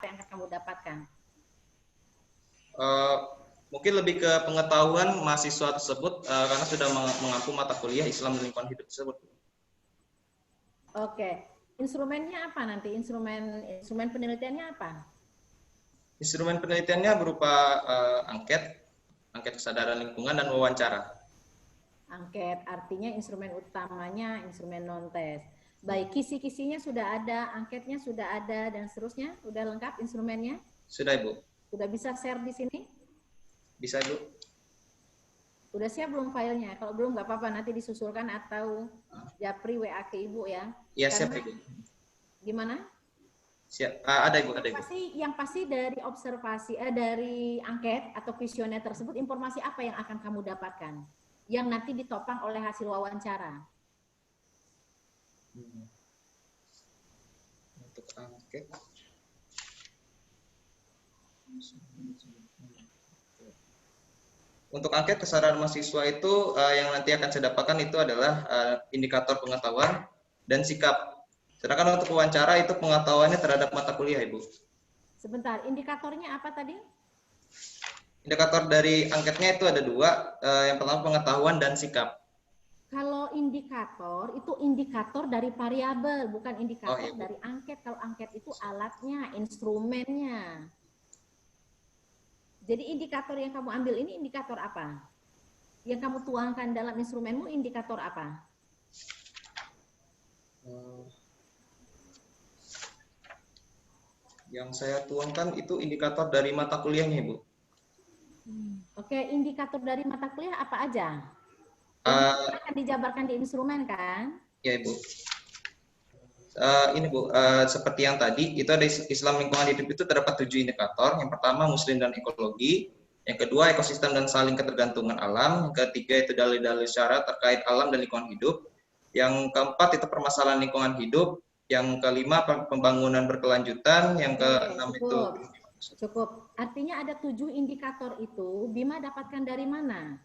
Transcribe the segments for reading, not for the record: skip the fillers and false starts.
yang akan kamu dapatkan? Mungkin lebih ke pengetahuan mahasiswa tersebut karena sudah mengampu mata kuliah Islam dan lingkungan hidup tersebut. Oke, instrumennya apa nanti? Instrumen penelitiannya apa? Instrumen penelitiannya berupa angket kesadaran lingkungan dan wawancara. Angket, artinya instrumen utamanya instrumen non-tes. Baik, kisi-kisinya sudah ada, angketnya sudah ada, dan seterusnya. Sudah lengkap instrumennya? Sudah, Ibu. Sudah bisa share di sini? Bisa, Ibu. Udah siap belum filenya? Kalau belum nggak apa-apa, nanti disusulkan atau Japri WA ke Ibu ya. Iya, siap, Ibu. Gimana? Siap. Ada, Ibu, ada, Ibu. Yang pasti dari observasi, dari angket atau kuesioner tersebut, informasi apa yang akan kamu dapatkan? Yang nanti ditopang oleh hasil wawancara. Untuk angket. Untuk angket kesadaran mahasiswa itu yang nanti akan saya dapatkan itu adalah indikator pengetahuan dan sikap. Sedangkan untuk wawancara itu pengetahuannya terhadap mata kuliah, Ibu. Sebentar, indikatornya apa tadi? Indikator dari angketnya itu ada dua. Yang pertama pengetahuan dan sikap. Kalau indikator itu indikator dari variabel, bukan indikator dari angket. Kalau angket itu alatnya, instrumennya. Jadi indikator yang kamu ambil ini indikator apa? Yang kamu tuangkan dalam instrumenmu indikator apa? Yang saya tuangkan itu indikator dari mata kuliahnya, Ibu. Oke, indikator dari mata kuliah apa aja? Yang akan dijabarkan di instrumen kan? Ya, Ibu. Ini Bu, seperti yang tadi, itu ada Islam lingkungan hidup itu terdapat 7 indikator. Yang pertama Muslim dan ekologi, yang kedua ekosistem dan saling ketergantungan alam, yang ketiga itu dalil-dalil syarat terkait alam dan lingkungan hidup, yang keempat itu permasalahan lingkungan hidup, yang kelima pembangunan berkelanjutan, yang keenam itu cukup. Artinya ada 7 indikator itu, Bima dapatkan dari mana?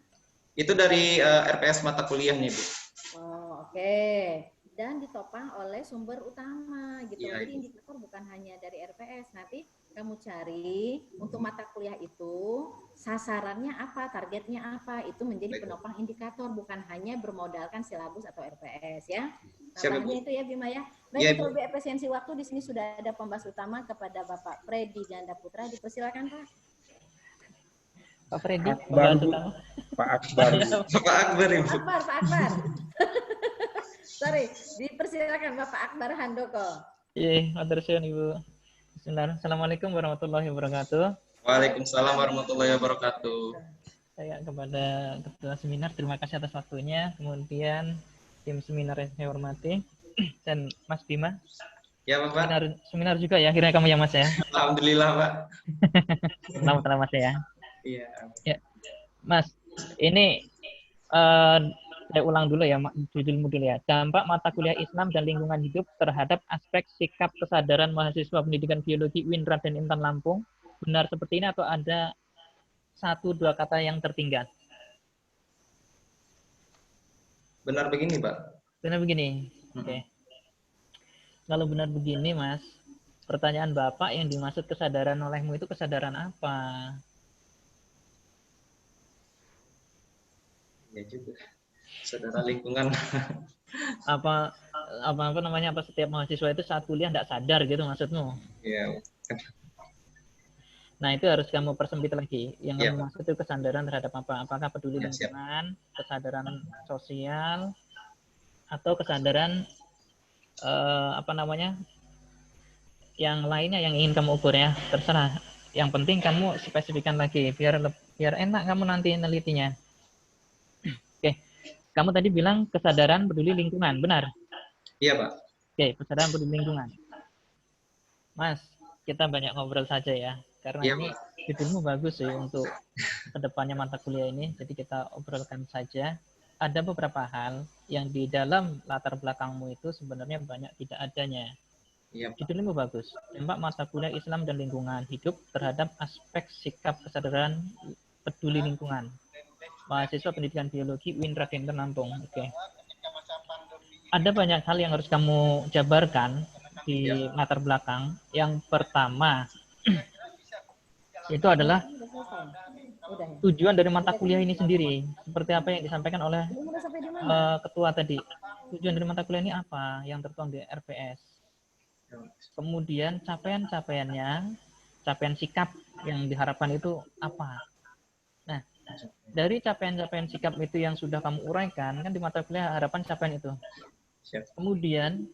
Itu dari RPS mata kuliah nih, Bu. Oh, oke. Dan ditopang oleh sumber utama gitu. Ya, jadi indikator bukan hanya dari RPS. Nanti kamu cari untuk mata kuliah itu sasarannya apa, targetnya apa, itu menjadi penopang indikator, bukan hanya bermodalkan silabus atau RPS ya. Tambahnya itu ya Bima ya. Baik, ya, untuk lebih efisiensi waktu di sini sudah ada pembahas utama kepada Bapak Freddy Ganda Putra. Dipersilakan Pak. Pak Freddy, Akbar, Pak Akbar. Pak Akbar, Ibu. Pak Akbar. Sorry, dipersilakan Bapak Akbar Handoko. Iya, matur suwun Ibu. Bismillahirrahmanirrahim. Assalamualaikum warahmatullahi wabarakatuh. Waalaikumsalam warahmatullahi wabarakatuh. Saya kepada ketua seminar, terima kasih atas waktunya. Kemudian tim seminar yang saya hormati dan Mas Bima. Ya, Bapak. Seminar juga ya, akhirnya kamu ya Mas ya. Alhamdulillah, Pak. Selamat Mas ya. Iya. Ya, Mas, ini saya ulang dulu ya, judulmu dulu ya. Dampak mata kuliah Islam dan lingkungan hidup terhadap aspek sikap kesadaran mahasiswa pendidikan biologi UIN Raden Intan Lampung. Benar seperti ini atau ada 1-2 kata yang tertinggal? Benar begini, Pak. Benar begini. Oke. Kalau benar begini, Mas, pertanyaan Bapak yang dimaksud kesadaran olehmu itu kesadaran apa? Ya juga. Saudara lingkungan. apa namanya, apa setiap mahasiswa itu saat kuliah tidak sadar gitu maksudmu? Iya. Nah, itu harus kamu persempit lagi. Yang kamu maksud itu kesadaran terhadap apa? Apakah peduli lingkungan, kesadaran sosial, atau kesadaran yang lainnya yang ingin kamu ukur ya, terserah. Yang penting kamu spesifikkan lagi biar enak kamu nanti nelitinya. Oke, kamu tadi bilang kesadaran peduli lingkungan, benar? Iya, Pak. Oke, kesadaran peduli lingkungan. Mas, kita banyak ngobrol saja ya, karena ini judulmu bagus sih untuk kedepannya mata kuliah ini, jadi kita obrolkan saja. Ada beberapa hal yang di dalam latar belakangmu itu sebenarnya banyak tidak adanya. Judulmu bagus, dampak mata kuliah Islam dan lingkungan hidup terhadap aspek sikap kesadaran peduli lingkungan. Mahasiswa pendidikan biologi UIN Raden Intan Lampung. Oke. Ada banyak hal yang harus kamu jabarkan di latar belakang. Yang pertama, Itu adalah Udah selesai. Udah ya. tujuan dari mata kuliah ini sendiri. Seperti apa yang disampaikan oleh Belum udah sampai di mana? ketua tadi. Tujuan dari mata kuliah ini apa yang tertuang di RPS. Kemudian capaian-capaiannya, capaian sikap yang diharapkan itu apa. Nah, dari capaian-capaian sikap itu yang sudah kamu uraikan, kan di mata kuliah harapan capaian itu. Kemudian,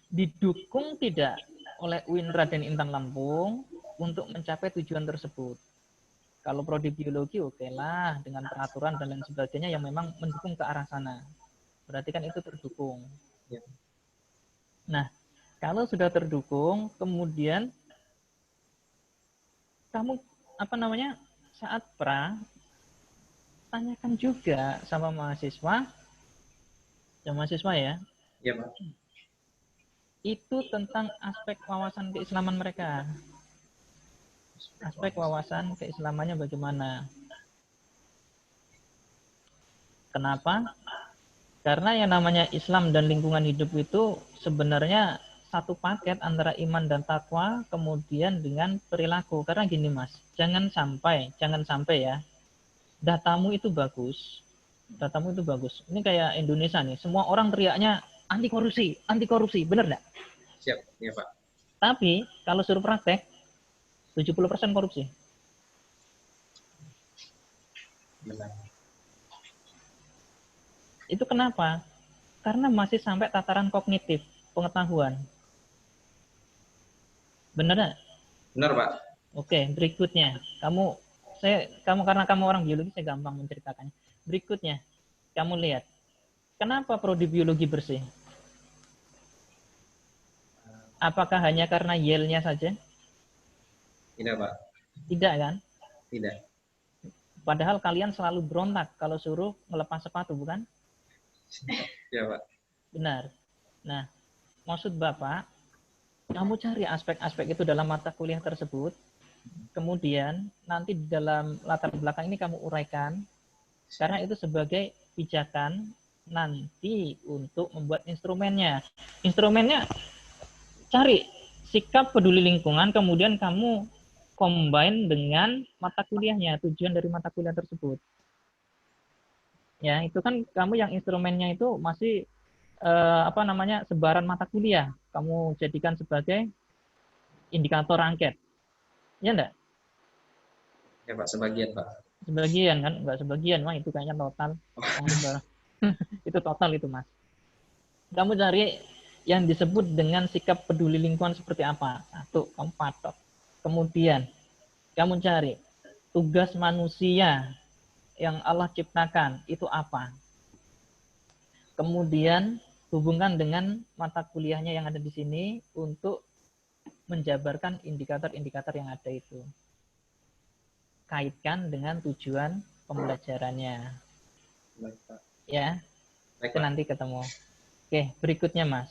didukung tidak oleh UIN Raden Intan Lampung untuk mencapai tujuan tersebut. Kalau prodi biologi, oke lah, dengan pengaturan dan lain sebagainya yang memang mendukung ke arah sana. Berarti kan itu terdukung. Nah, kalau sudah terdukung, kemudian kamu saat tanyakan juga sama mahasiswa ya. Iya, Pak. Itu tentang aspek wawasan keislaman mereka. Aspek wawasan keislamannya bagaimana? Kenapa? Karena yang namanya Islam dan lingkungan hidup itu sebenarnya satu paket antara iman dan takwa, kemudian dengan perilaku. Karena gini Mas, jangan sampai ya, datamu itu bagus. Ini kayak Indonesia nih, semua orang teriaknya anti korupsi, bener nggak? Siap, iya Pak. Tapi kalau suruh praktek, 70% korupsi. Benar. Itu kenapa? Karena masih sampai tataran kognitif, pengetahuan. Benar nggak? Benar, Pak. Oke, berikutnya. Karena kamu orang biologi, saya gampang menceritakannya. Berikutnya, kamu lihat. Kenapa prodi biologi bersih? Apakah hanya karena Yale-nya saja? Tidak, Pak. Tidak kan? Tidak. Padahal kalian selalu berontak kalau suruh melepas sepatu, bukan? Ya, Pak. Benar. Nah, maksud Bapak, kamu cari aspek-aspek itu dalam mata kuliah tersebut, kemudian nanti di dalam latar belakang ini kamu uraikan, karena itu sebagai pijakan nanti untuk membuat instrumennya. Instrumennya cari sikap peduli lingkungan, kemudian kamu combine dengan mata kuliahnya, tujuan dari mata kuliah tersebut. Ya, itu kan kamu yang instrumennya itu masih sebaran mata kuliah. Kamu jadikan sebagai indikator angket. Ya enggak? Ya, Pak, sebagian, Pak. Sebagian kan, enggak sebagian, Wah, itu kayaknya total. Itu total itu, Mas. Kamu cari yang disebut dengan sikap peduli lingkungan seperti apa. Satu, kamu patok. Kemudian, kamu cari tugas manusia yang Allah ciptakan itu apa. Kemudian, hubungkan dengan mata kuliahnya yang ada di sini untuk menjabarkan indikator-indikator yang ada itu. Kaitkan dengan tujuan pembelajarannya. Baik, Pak. Ya, Baik, itu Pak. nanti ketemu. Oke, berikutnya Mas.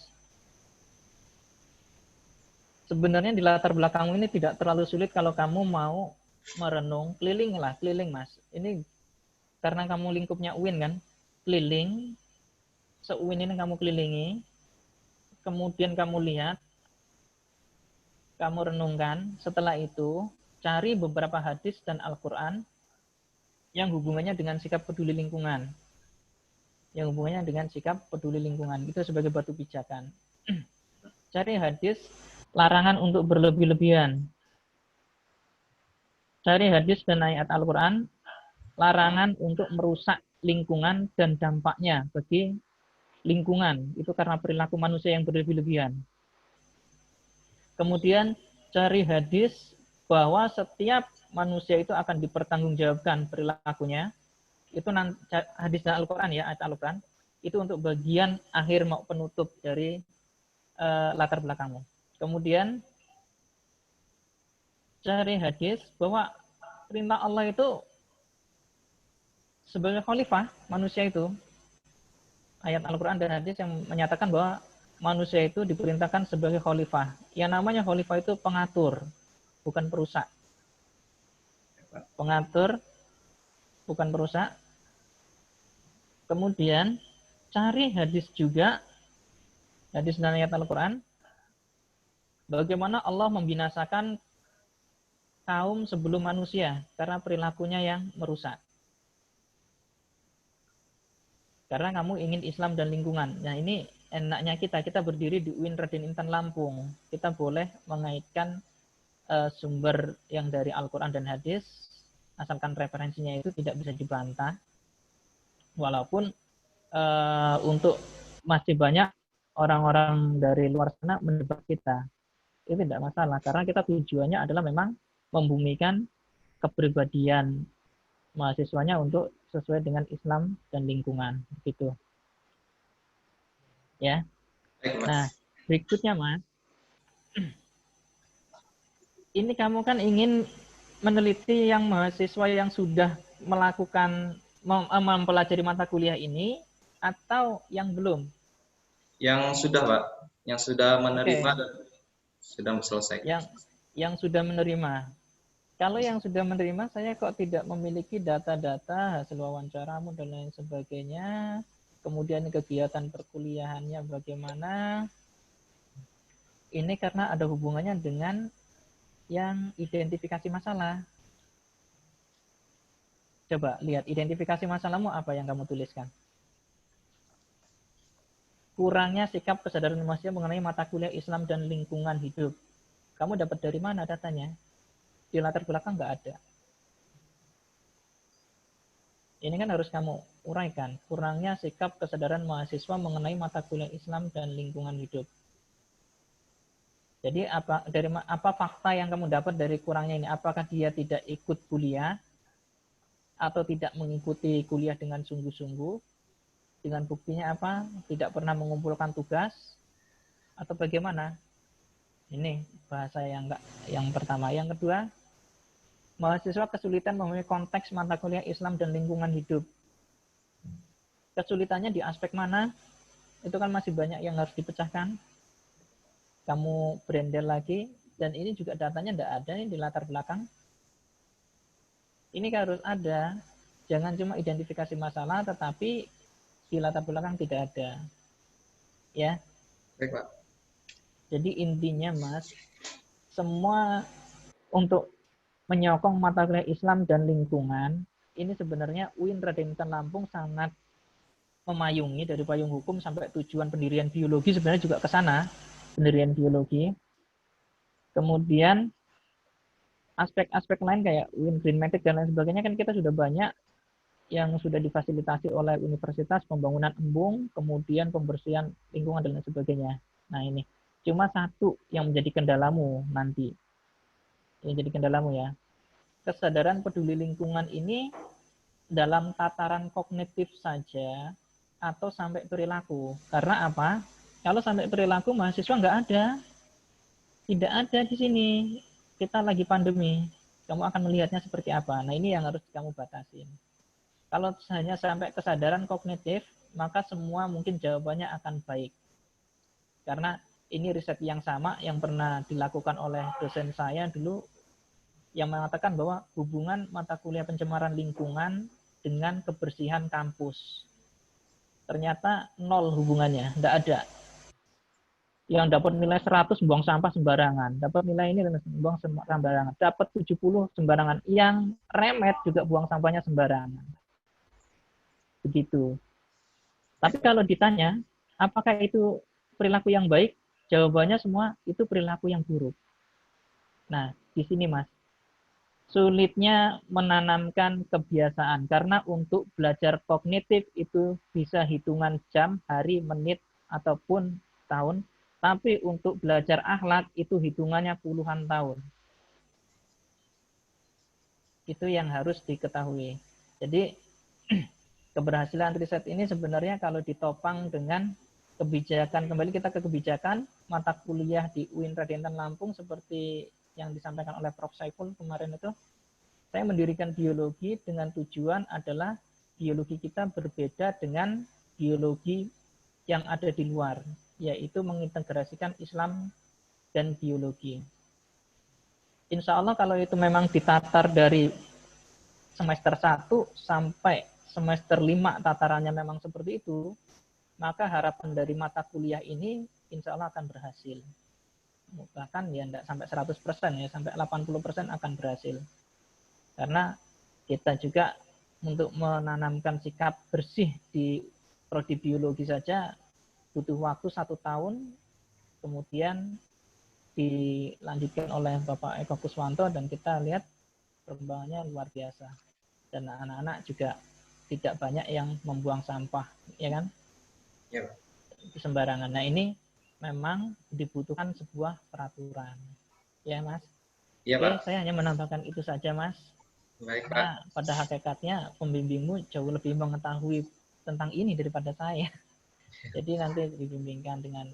Sebenarnya di latar belakangmu ini tidak terlalu sulit kalau kamu mau merenung, keliling Mas. Ini karena kamu lingkupnya UIN kan, keliling, se-UIN ini kamu kelilingi, kemudian kamu lihat, kamu renungkan, setelah itu cari beberapa hadis dan Al-Quran yang hubungannya dengan sikap peduli lingkungan. Itu sebagai batu pijakan. Cari hadis larangan untuk berlebih-lebihan. Cari hadis dan ayat Al-Quran larangan untuk merusak lingkungan dan dampaknya bagi lingkungan. Itu karena perilaku manusia yang berlebih-lebihan. Kemudian cari hadis bahwa setiap manusia itu akan dipertanggungjawabkan perilakunya. Itu hadis dan Al-Quran ya, ayat Al-Quran. Itu untuk bagian akhir mau penutup dari latar belakangmu. Kemudian cari hadis bahwa perintah Allah itu sebagai khalifah manusia itu. Ayat Al-Quran dan hadis yang menyatakan bahwa manusia itu diperintahkan sebagai khalifah. Yang namanya khalifah itu pengatur, bukan perusak. Pengatur, bukan perusak. Kemudian cari hadis juga, hadis dan ayat Al-Quran, bagaimana Allah membinasakan kaum sebelum manusia karena perilakunya yang merusak. Karena kamu ingin Islam dan lingkungan. Nah ini enaknya kita berdiri di UIN Raden Intan Lampung. Kita boleh mengaitkan sumber yang dari Al-Quran dan hadis, asalkan referensinya itu tidak bisa dibantah. Walaupun untuk masih banyak orang-orang dari luar sana mendebat kita. Itu tidak masalah, karena kita tujuannya adalah memang membumikan kepribadian mahasiswanya untuk sesuai dengan Islam dan lingkungan, gitu. Ya. Nah, berikutnya Mas, ini kamu kan ingin meneliti yang mahasiswa yang sudah melakukan mempelajari mata kuliah ini atau yang belum? Yang sudah, Pak. Yang sudah menerima dan sudah selesai. Yang sudah menerima. Kalau yang sudah menerima, saya kok tidak memiliki data-data hasil wawancaramu dan lain sebagainya. Kemudian kegiatan perkuliahannya bagaimana. Ini karena ada hubungannya dengan yang identifikasi masalah. Coba lihat, identifikasi masalahmu apa yang kamu tuliskan? Kurangnya sikap kesadaran manusia mengenai mata kuliah Islam dan lingkungan hidup. Kamu dapat dari mana datanya? Di latar belakang nggak ada. Ini kan harus kamu uraikan. Kurangnya sikap kesadaran mahasiswa mengenai mata kuliah Islam dan lingkungan hidup. Jadi apa fakta yang kamu dapat dari kurangnya ini? Apakah dia tidak ikut kuliah atau tidak mengikuti kuliah dengan sungguh-sungguh? Dengan buktinya apa? Tidak pernah mengumpulkan tugas atau bagaimana? Ini bahasa yang pertama. Yang kedua, mahasiswa kesulitan memahami konteks mata kuliah Islam dan lingkungan hidup. Kesulitannya di aspek mana? Itu kan masih banyak yang harus dipecahkan. Kamu brandel lagi, dan ini juga datanya tidak ada nih di latar belakang. Ini harus ada. Jangan cuma identifikasi masalah, tetapi di latar belakang tidak ada. Ya. Baik, Pak. Jadi intinya Mas, semua untuk menyokong mata kuliah Islam dan lingkungan, ini sebenarnya UIN Raden Intan Lampung sangat memayungi dari payung hukum sampai tujuan pendirian biologi sebenarnya juga ke sana, pendirian biologi. Kemudian aspek-aspek lain kayak UIN Greenmatic dan lain sebagainya kan kita sudah banyak yang sudah difasilitasi oleh universitas, pembangunan embung, kemudian pembersihan lingkungan dan lain sebagainya. Nah ini cuma satu yang menjadi kendalamu nanti. Yang jadi kendalamu ya. Kesadaran peduli lingkungan ini dalam tataran kognitif saja atau sampai perilaku. Karena apa? Kalau sampai perilaku mahasiswa nggak ada. Tidak ada di sini. Kita lagi pandemi. Kamu akan melihatnya seperti apa. Nah ini yang harus kamu batasin. Kalau hanya sampai kesadaran kognitif, maka semua mungkin jawabannya akan baik. Karena ini riset yang sama yang pernah dilakukan oleh dosen saya dulu yang mengatakan bahwa hubungan mata kuliah pencemaran lingkungan dengan kebersihan kampus. Ternyata nol hubungannya, tidak ada. Yang dapat nilai 100 buang sampah sembarangan, dapat nilai ini buang sembarangan, dapat 70 sembarangan. Yang remet juga buang sampahnya sembarangan. Begitu. Tapi kalau ditanya, apakah itu perilaku yang baik? Jawabannya semua itu perilaku yang buruk. Nah, di sini Mas, sulitnya menanamkan kebiasaan karena untuk belajar kognitif itu bisa hitungan jam, hari, menit ataupun tahun, tapi untuk belajar akhlak itu hitungannya puluhan tahun. Itu yang harus diketahui. Jadi keberhasilan riset ini sebenarnya kalau ditopang dengan kebijakan, kembali kita ke kebijakan mata kuliah di UIN Raden Intan Lampung seperti yang disampaikan oleh Prof. Saiful kemarin itu, saya mendirikan biologi dengan tujuan adalah biologi kita berbeda dengan biologi yang ada di luar, yaitu mengintegrasikan Islam dan biologi. Insya Allah kalau itu memang ditatar dari semester 1 sampai semester 5 tatarannya memang seperti itu, maka harapan dari mata kuliah ini insya Allah akan berhasil. bahkan ya enggak sampai 100% ya, sampai 80% akan berhasil. Karena kita juga untuk menanamkan sikap bersih di prodi biologi saja butuh waktu 1 tahun, kemudian dilanjutkan oleh Bapak Eko Kuswanto dan kita lihat perkembangannya luar biasa. Dan anak-anak juga tidak banyak yang membuang sampah, ya kan? Ya, Itu sembarangan. Nah, ini memang dibutuhkan sebuah peraturan. Ya, Mas? iya Oke, Pak. saya hanya menambahkan itu saja, Mas. Baik Pak. Nah, pada hakikatnya pembimbingmu jauh lebih mengetahui tentang ini daripada saya. Jadi nanti dibimbingkan dengan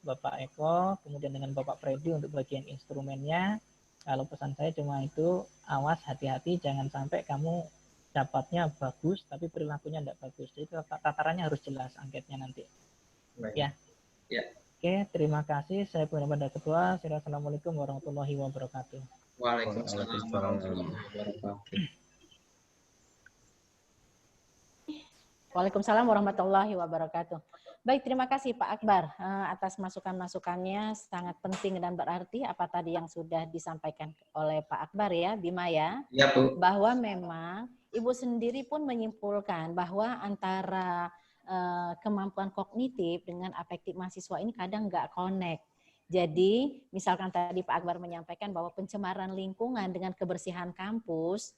Bapak Eko, kemudian dengan Bapak Freddy untuk bagian instrumennya. Kalau pesan saya cuma itu, awas hati-hati jangan sampai kamu dapatnya bagus tapi perilakunya tidak bagus. Jadi tatarannya harus jelas angketnya nanti. Baik. Ya. Ya. Oke, terima kasih. Saya Pemirsa Ketua. Assalamualaikum warahmatullahi wabarakatuh. Waalaikumsalam warahmatullahi wabarakatuh. Waalaikumsalam warahmatullahi wabarakatuh. Baik, terima kasih Pak Akbar atas masukan-masukannya, sangat penting dan berarti apa tadi yang sudah disampaikan oleh Pak Akbar ya, Bima ya. Iya Bu. Bahwa memang Ibu sendiri pun menyimpulkan bahwa antara kemampuan kognitif dengan afektif mahasiswa ini kadang nggak connect. Jadi misalkan tadi Pak Akbar menyampaikan bahwa pencemaran lingkungan dengan kebersihan kampus,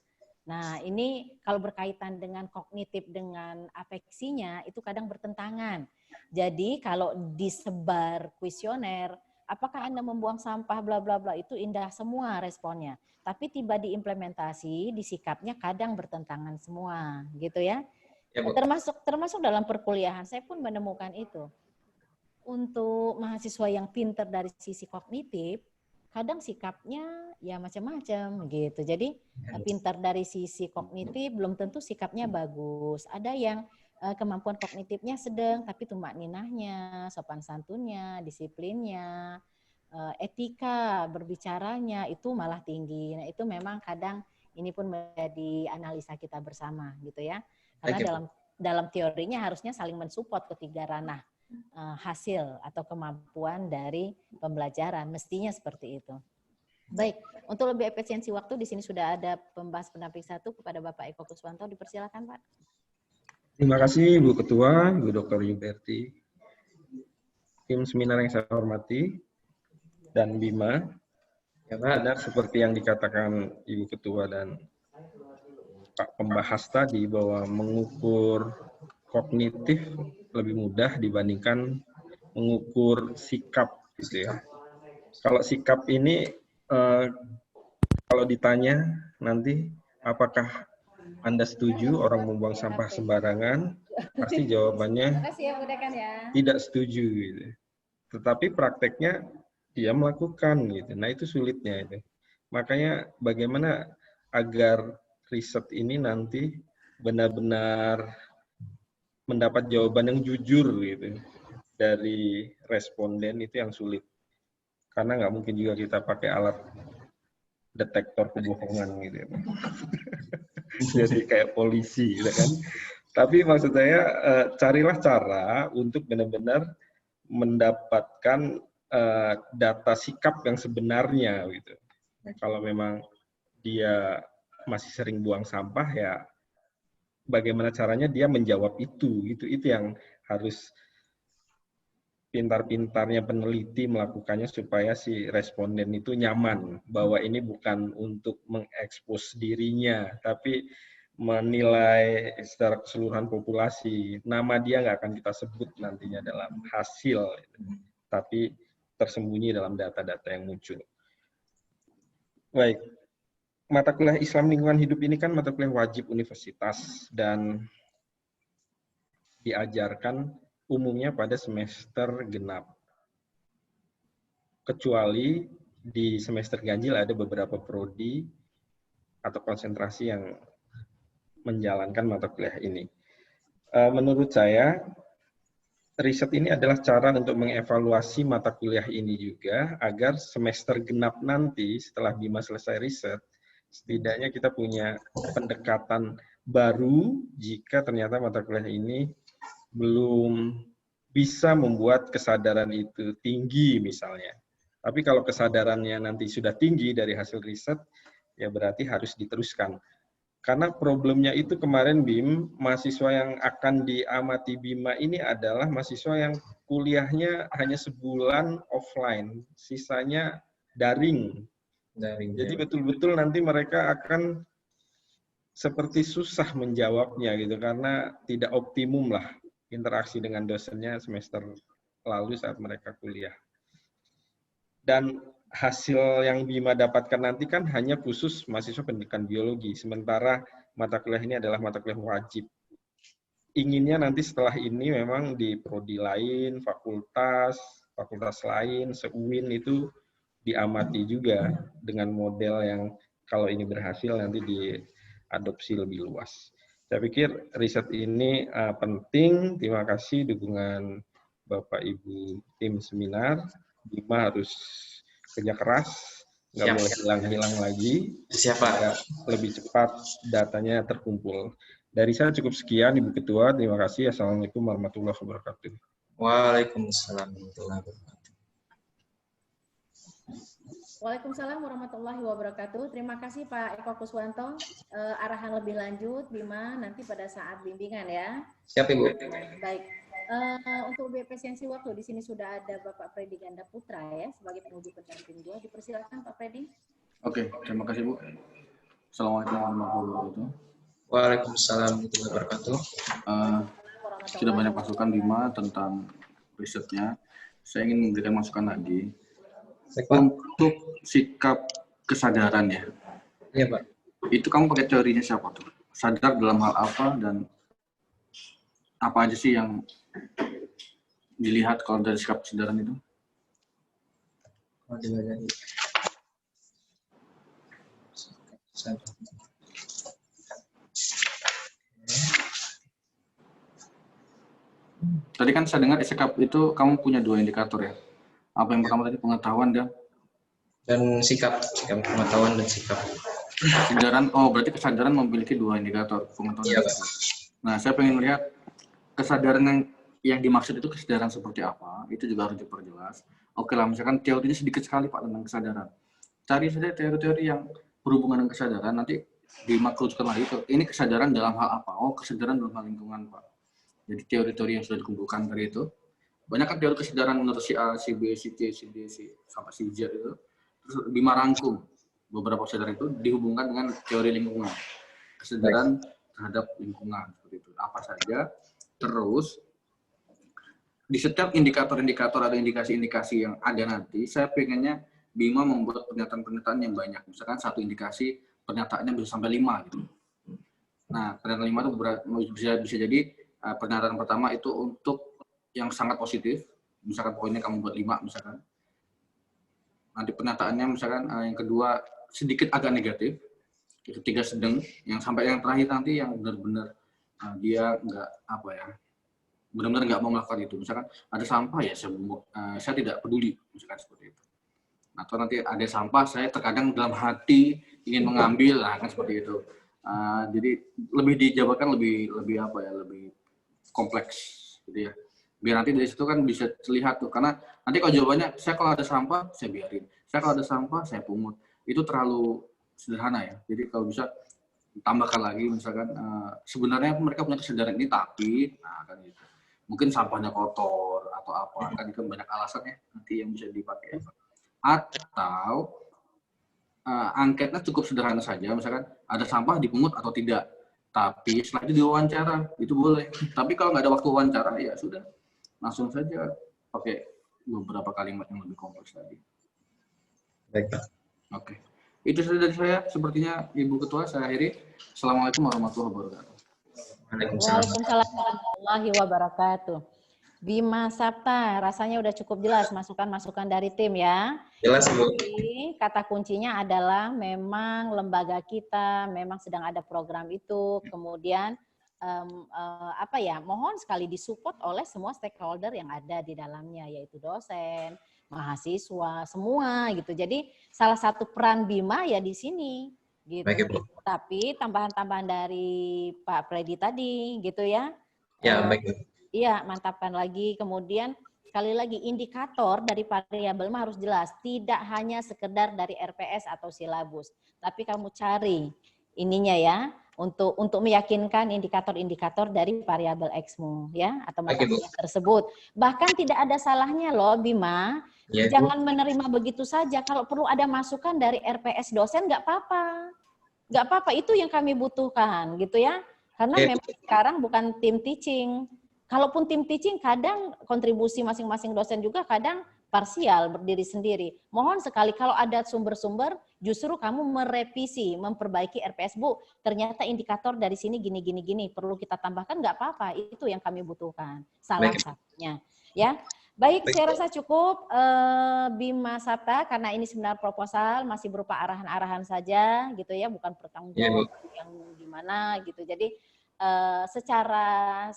nah ini kalau berkaitan dengan kognitif dengan afeksinya itu kadang bertentangan. Jadi kalau disebar kuesioner, apakah Anda membuang sampah bla bla bla, itu indah semua responnya. Tapi tiba diimplementasi, di sikapnya kadang bertentangan semua, gitu ya. Ya, Bu. Termasuk dalam perkuliahan saya pun menemukan itu. Untuk mahasiswa yang pintar dari sisi kognitif, kadang sikapnya ya macam-macam gitu. Jadi pintar dari sisi kognitif belum tentu sikapnya bagus. Ada yang kemampuan kognitifnya sedang tapi tumak ninahnya, sopan santunnya, disiplinnya, etika berbicaranya itu malah tinggi. Nah, itu memang kadang ini pun menjadi analisa kita bersama gitu ya. Karena dalam teorinya harusnya saling mensupport ketiga ranah hasil atau kemampuan dari pembelajaran, mestinya seperti itu. Baik, untuk lebih efisiensi waktu di sini sudah ada pembahas pendamping 1 kepada Bapak Eko Kuswanto, dipersilakan Pak. Terima kasih Ibu Ketua, Ibu Dr. Yuberti, tim seminar yang saya hormati, dan Bima. Ya, Pak. Benar seperti yang dikatakan Ibu Ketua dan Pak pembahas tadi bahwa mengukur kognitif lebih mudah dibandingkan mengukur sikap gitu ya. Kalau sikap ini kalau ditanya nanti apakah Anda setuju orang membuang sampah sembarangan, pasti jawabannya tidak setuju gitu. Tetapi prakteknya dia melakukan gitu. Nah, itu sulitnya itu. Makanya bagaimana agar riset ini nanti benar-benar mendapat jawaban yang jujur gitu dari responden, itu yang sulit. Karena nggak mungkin juga kita pakai alat detektor kebohongan gitu. Jadi kayak polisi gitu kan. Tapi maksud saya carilah cara untuk benar-benar mendapatkan data sikap yang sebenarnya gitu. Kalau memang dia masih sering buang sampah ya bagaimana caranya dia menjawab itu yang harus pintar-pintarnya peneliti melakukannya supaya si responden itu nyaman bahwa ini bukan untuk mengekspos dirinya, tapi menilai secara keseluruhan populasi. Nama dia nggak akan kita sebut nantinya dalam hasil, tapi tersembunyi dalam data-data yang muncul. Baik, mata kuliah Islam lingkungan hidup ini kan mata kuliah wajib universitas dan diajarkan umumnya pada semester genap. Kecuali di semester ganjil ada beberapa prodi atau konsentrasi yang menjalankan mata kuliah ini. Menurut saya, riset ini adalah cara untuk mengevaluasi mata kuliah ini juga, agar semester genap nanti setelah Bima selesai riset, setidaknya kita punya pendekatan baru jika ternyata mata kuliah ini belum bisa membuat kesadaran itu tinggi misalnya. Tapi kalau kesadarannya nanti sudah tinggi dari hasil riset, ya berarti harus diteruskan. Karena problemnya itu kemarin BIM, mahasiswa yang akan diamati BIMA ini adalah mahasiswa yang kuliahnya hanya sebulan offline, sisanya daring. Jadi betul-betul nanti mereka akan seperti susah menjawabnya gitu karena tidak optimum lah interaksi dengan dosennya semester lalu saat mereka kuliah. Dan hasil yang BIMA dapatkan nanti kan hanya khusus mahasiswa pendidikan biologi, sementara mata kuliah ini adalah mata kuliah wajib. Inginnya nanti setelah ini memang di prodi lain, fakultas lain, se-UIN itu diamati juga dengan model yang kalau ini berhasil nanti diadopsi lebih luas. Saya pikir riset ini penting. Terima kasih dukungan Bapak Ibu tim seminar. BIMA harus kerja keras, nggak boleh hilang-hilang lagi. Siapa? Lebih cepat datanya terkumpul. Dari saya cukup sekian, Ibu Ketua. Terima kasih. Assalamualaikum warahmatullahi wabarakatuh. Waalaikumsalam warahmatullahi wabarakatuh. Waalaikumsalam warahmatullahi wabarakatuh. Terima kasih Pak Eko Kuswanto. Arahan lebih lanjut, Bima, nanti pada saat bimbingan ya. Siap Ibu. Baik. Untuk efisiensi waktu, di sini sudah ada Bapak Freddy Ganda Putra ya, sebagai penguji pendamping 2. Dipersilakan Pak Freddy. Oke, terima kasih Bu. Assalamualaikum warahmatullahi wabarakatuh. Waalaikumsalam warahmatullahi wabarakatuh. Sudah banyak masukan Bima tentang risetnya. Saya ingin memberikan masukan lagi. Untuk sikap kesadaran ya. Iya Pak. Itu kamu pakai teorinya siapa tuh? Sadar dalam hal apa dan apa aja sih yang dilihat kalau dari sikap kesadaran itu? Tadi kan saya dengar sikap itu kamu punya 2 indikator ya. Apa yang pertama tadi, pengetahuan dan sikap pengetahuan dan sikap. Kesadaran. Oh, berarti kesadaran memiliki 2 indikator, pengetahuan. Iya, dan sikap. Nah, saya pengen melihat kesadaran yang dimaksud itu kesadaran seperti apa. Itu juga harus diperjelas. Oke lah, misalkan teorinya sedikit sekali Pak tentang kesadaran. Cari saja teori-teori yang berhubungan dengan kesadaran, nanti dimaksudkan lagi ke ini kesadaran dalam hal apa. Oh, kesadaran dalam hal lingkungan Pak. Jadi teori-teori yang sudah dikumpulkan tadi itu, banyak kan teori kesadaran menurut si A, si B, si C, si D, sampai si Z itu, terus Bima rangkum beberapa kesadaran itu dihubungkan dengan teori lingkungan, kesadaran terhadap lingkungan seperti itu. Apa saja, terus di setiap indikator-indikator atau indikasi-indikasi yang ada nanti, saya pengennya Bima membuat pernyataan-pernyataan yang banyak. Misalkan satu indikasi pernyataannya bisa sampai 5 gitu. Nah, pernyataan 5 itu bisa jadi pernyataan pertama itu untuk yang sangat positif, misalkan poinnya kamu buat 5 misalkan. Nanti pernyataannya misalkan yang kedua sedikit agak negatif, yang ketiga sedang, yang sampai yang terakhir nanti yang benar-benar dia nggak apa ya, benar-benar nggak mau melakukan itu. Misalkan ada sampah ya saya tidak peduli, misalkan seperti itu. Atau nanti ada sampah saya terkadang dalam hati ingin mengambil, lah kan seperti itu. Jadi lebih dijabarkan lebih apa ya, lebih kompleks gitu ya. Biar nanti dari situ kan bisa terlihat tuh, karena nanti kalau jawabannya saya kalau ada sampah saya biarin, saya kalau ada sampah saya pungut, itu terlalu sederhana ya. Jadi kalau bisa tambahkan lagi misalkan sebenarnya mereka punya kesadaran ini tapi kan gitu, mungkin sampahnya kotor atau apa, kan itu banyak alasannya nanti yang bisa dipakai. Atau angketnya cukup sederhana saja, misalkan ada sampah dipungut atau tidak, tapi setelah itu diwawancara itu boleh. Tapi kalau nggak ada waktu wawancara ya sudah, langsung saja pakai beberapa kalimat yang lebih kompleks tadi. Baik Pak. Oke. Itu saja dari saya. Sepertinya Ibu Ketua, saya akhiri. Assalamualaikum warahmatullahi wabarakatuh. Waalaikumsalam warahmatullahi wabarakatuh. Bima Sapta, rasanya udah cukup jelas masukan-masukan dari tim ya. Jelas Bu. Jadi, kata kuncinya adalah memang lembaga kita memang sedang ada program itu, kemudian mohon sekali disupport oleh semua stakeholder yang ada di dalamnya, yaitu dosen, mahasiswa, semua gitu. Jadi salah satu peran Bima ya di sini gitu. Baik, Bu. Tapi tambahan-tambahan dari Pak Freddy tadi gitu ya. Ya, baik Bu. Iya, mantapkan lagi. Kemudian sekali lagi indikator dari variabel mah harus jelas, tidak hanya sekedar dari RPS atau silabus, tapi kamu cari ininya ya, untuk meyakinkan indikator-indikator dari variabel X-mu ya, atau mata kuliah tersebut. Bahkan tidak ada salahnya loh Bima, Ya, jangan menerima begitu saja. Kalau perlu ada masukan dari RPS dosen nggak apa-apa. Nggak apa-apa, itu yang kami butuhkan gitu ya. Karena memang sekarang bukan tim teaching. Kalaupun tim teaching kadang kontribusi masing-masing dosen juga kadang parsial, berdiri sendiri. Mohon sekali kalau ada sumber-sumber justru kamu merevisi, memperbaiki RPS, Bu. Ternyata indikator dari sini gini, perlu kita tambahkan, nggak apa-apa. Itu yang kami butuhkan. Salah satunya. Ya, baik, saya rasa cukup Bima Sapta, karena ini seminar proposal masih berupa arahan-arahan saja, gitu ya, bukan pertanggungjawaban yang gimana gitu. Jadi secara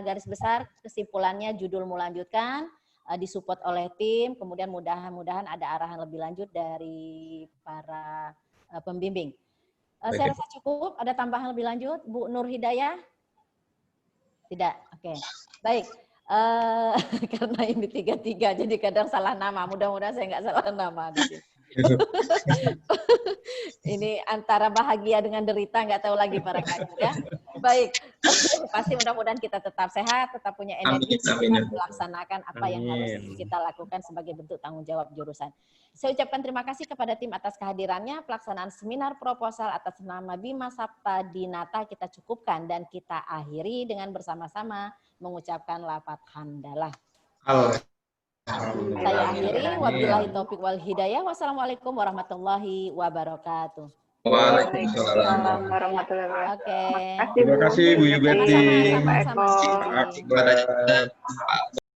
garis besar kesimpulannya judul melanjutkan, disupport oleh tim, kemudian mudah-mudahan ada arahan lebih lanjut dari para pembimbing. Saya rasa cukup. Ada tambahan lebih lanjut, Bu Nur Hidayah? Tidak, oke. Baik, karena ini 3-3, jadi kadang salah nama. Mudah-mudahan saya nggak salah nama di sini. Ini antara bahagia dengan derita, nggak tahu lagi para kader ya. Baik, pasti mudah-mudahan kita tetap sehat, tetap punya energi untuk melaksanakan apa yang harus kita lakukan sebagai bentuk tanggung jawab jurusan. Saya ucapkan terima kasih kepada tim atas kehadirannya. Pelaksanaan seminar proposal atas nama Bima Sapta Dinata kita cukupkan dan kita akhiri dengan bersama-sama mengucapkan lafadz hamdalah. Saya akhiri, wabillahi taufiq wal hidayah. Wassalamualaikum warahmatullahi wabarakatuh. Waalaikumsalam warahmatullahi wabarakatuh. Oke. Terima kasih Bu Yubeti. Sama-sama. Terima kasih.